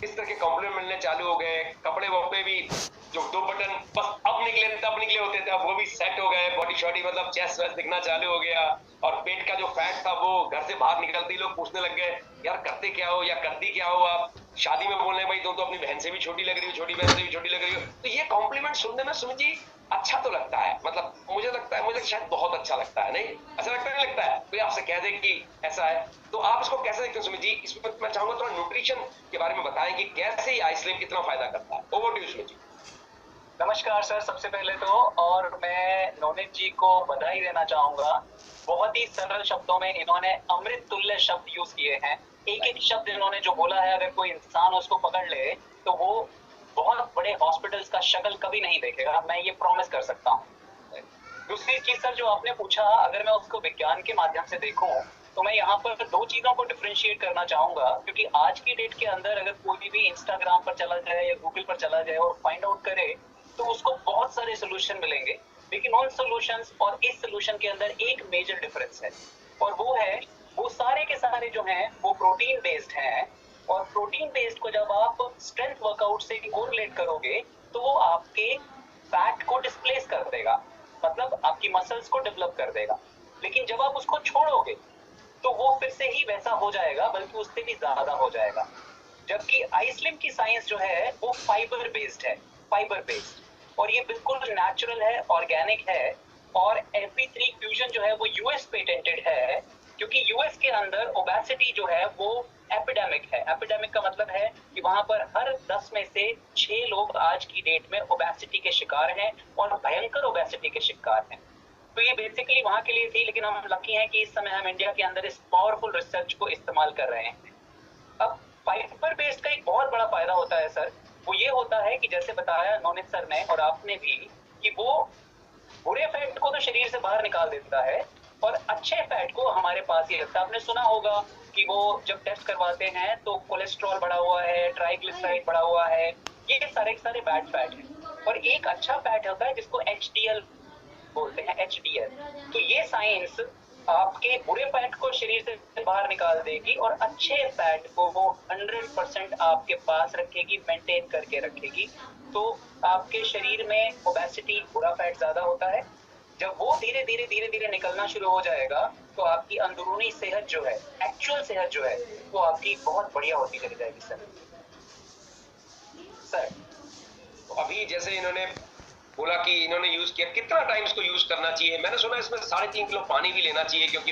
इस तरह के कॉम्प्लीमेंट मिलने चालू हो गए। कपड़े वपड़े भी जो 2 बटन बस अब निकले तब निकले होते थे, अब वो भी सेट हो गए। बॉडी शॉडी मतलब चेस्ट वेस्ट दिखना चालू हो गया। और पेट का जो फैट था वो घर से बाहर निकलते ही लोग पूछने लग गए, यार करते क्या हो या करती क्या हो आप? शादी में बोलने भाई तुम तो अपनी बहन से भी छोटी लग रही हो, छोटी बहन से भी छोटी लग रही हो। तो ये कॉम्प्लीमेंट सुनने में सुमित जी अच्छा तो लगता है, मतलब मुझे लगता है, मुझे शायद बहुत अच्छा लगता है। नहीं ऐसा लगता नहीं लगता है? कोई आपसे कह दे कि ऐसा है, तो आप इसको कैसे देखते हैं सुमित जी? इसमें मैं चाहूंगा थोड़ा न्यूट्रिशन के बारे में बताएं कि कैसे ये आइसक्रीम इतना फायदा करता है। Over to you Sumit ji. नमस्कार सर, सबसे पहले तो और मैं नवनीत जी को बधाई देना चाहूंगा। बहुत ही सरल शब्दों में इन्होंने अमृत तुल्य शब्द यूज किए हैं। एक एक शब्द इन्होंने जो बोला है, अगर कोई इंसान उसको पकड़ ले तो वो बहुत बड़े हॉस्पिटल्स का शक्ल कभी नहीं देखेगा, मैं ये प्रॉमिस कर सकता हूँ। दूसरी चीज सर जो आपने पूछा, अगर मैं उसको विज्ञान के माध्यम से देखूं तो मैं यहाँ पर दो चीजों को डिफरेंशिएट करना चाहूंगा, क्योंकि आज की डेट के अंदर अगर कोई भी इंस्टाग्राम पर चला जाए या गूगल पर चला जाए और फाइंड आउट करे तो उसको बहुत सारे सोल्यूशन मिलेंगे। लेकिन उन सोल्यूशंस और इस सोल्यूशन के अंदर एक मेजर डिफरेंस है, और वो है वो सारे के सारे जो हैं वो प्रोटीन बेस्ड हैं। और प्रोटीन बेस्ड को जब आप स्ट्रेंथ वर्कआउट से कोरिलेट करोगे तो वो आपके फैट को डिस्प्लेस कर देगा, मतलब आपकी मसल्स को डेवलप कर देगा। लेकिन जब आप उसको छोड़ोगे तो वो फिर से ही वैसा हो जाएगा, बल्कि उससे भी ज्यादा हो जाएगा। जबकि आइसलिम की साइंस जो है वो फाइबर बेस्ड है, फाइबर बेस्ड, और ये बिल्कुल नेचुरल है, ऑर्गेनिक है। और MP3 फ्यूजन जो है वो यूएस पेटेंटेड है, क्योंकि यूएस के अंदर ओबेसिटी जो है वो एपिडेमिक है। एपिडेमिक का मतलब है कि वहां पर हर 10 में से 6 लोग आज की डेट में ओबेसिटी के शिकार हैं, और भयंकर ओबेसिटी के शिकार हैं। तो ये बेसिकली वहां के लिए थी, लेकिन हम लकी हैं कि इस समय हम इंडिया के अंदर इस पावरफुल रिसर्च को इस्तेमाल कर रहे हैं। अब फाइबर बेस्ड का एक बहुत बड़ा फायदा होता है सर, वो ये होता है कि जैसे बताया नवनीत सर ने और आपने भी, कि वो बुरे फैट को तो शरीर से बाहर निकाल देता है और अच्छे फैट को हमारे पास ही रखता है। आपने सुना होगा कि वो जब टेस्ट करवाते हैं तो कोलेस्ट्रॉल बढ़ा हुआ है, ट्राइग्लिसराइड बढ़ा हुआ है, ये सारे सारे बैड फैट है। और एक अच्छा फैट होता है जिसको HDL बोलते हैं, HDL। तो ये साइंस आपके बुरे फैट को शरीर से बाहर निकाल देगी और अच्छे फैट को वो 100% आपके पास रखेगी, मेंटेन करके रखेगी। तो आपके शरीर में ओबेसिटी, बुरा फैट ज्यादा होता है, जब वो धीरे धीरे धीरे धीरे निकलना शुरू हो जाएगा तो आपकी अंदरूनी सेहत जो है, एक्चुअल सेहत जो है, वो आपकी बहुत बढ़िया होती चली जाएगी सर। सर अभी जैसे इन्होंने बोला कि इन्होंने यूज किया, कितना टाइम इसको यूज करना चाहिए? मैंने सुना इसमें 3.5 किलो पानी भी लेना चाहिए, क्योंकि